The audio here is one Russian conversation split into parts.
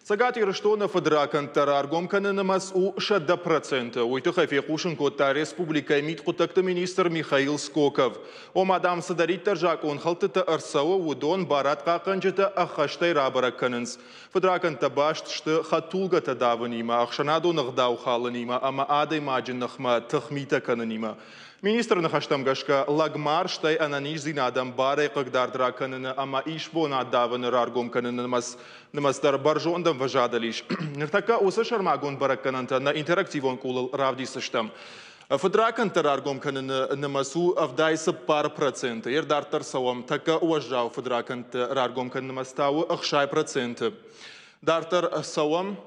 Сагати Рыштона федракан тараргом каненамас у 6%. Уйтыха фекушин котта республика миткутакта министр Михаил Скоков. О мадам садарит таржак он халтыта арсауа удон барат каканчыта ахаштай рабара каненс. Федракан табашт шты хатулга тадаванима, ахшанадо нагдау халанима, ама адай маджин нахма тахмита кананима. Министр нахаштамгашка лагмар штай ананиш зинадам барай кагдар драканына, ама ишбо надаваны раргом каненамас намастар баржондам важадалиш. Нахтака уса шармагон баракананта на интерактивон кулал равдисаштам. Федракан тараргом каненамасу авдайса пар процента. Ердартар савам така уважал федракан тараргом каненамастау ахшай процента. Дартар савам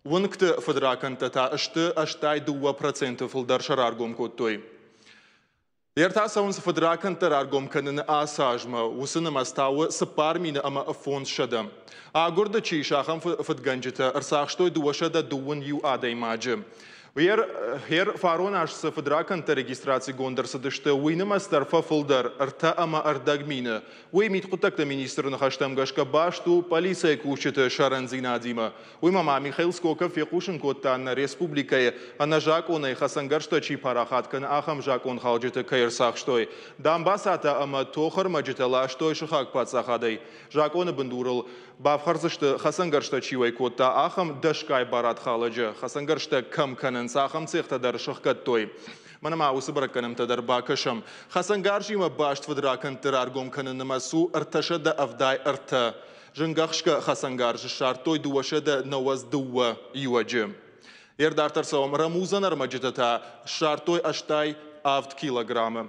вункты федракан тата ашты аштай 2% филдар шараргом коттой. Ерта саунс федракан тараргом канен асажма усына мастауы сыпар мины ама фонд шадам. А горда чишахам федганджита арсахштой дуашада дуын ю адай маджи. Хер фарон ашса федракан та регистрации гондарса дышты уйнама старфа филдар арта ама ардагмина. Уй миткутакта министр нахаштамгашка башту полиция кушчита шаранзина дима. Уй мама Михаил Скоков фекушин котта на республикае анажак онай хасангаршта чи парахаткан ахам жак он халджита кайрсахштой. Дамбасата ама тохар маджитала штой шихак пацахадай. Жак оны бандурал бафхарзышты хасангаршта чивай котта ахам дашкай барат халаджа. Хасангаршта кам канен сахам цехтадар шахкаттой. Манама усыбараканам тадар бакашам. Хасангаршима башт федракан тараргом каненамасу арташада авдай арта. Жангахшка хасангаржи шартой дуашада наваз дуа юаджи. Ердартар савам рамузан армаджитата шартой аштай авт килограмма.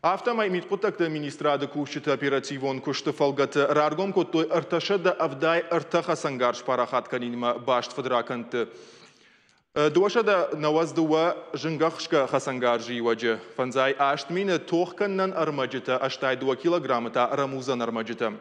Автомай миткутакта министрада кушчита оперативон кушты фалгата раргом коттой арташада авдай арта хасангарш парахат канинима башт федраканты. Дуашада наваз дуа жангахшка хасангаржи юаджи. Фанзай аштмина тохканнан армаджита аштай 2 килограмма та рамузан армаджита.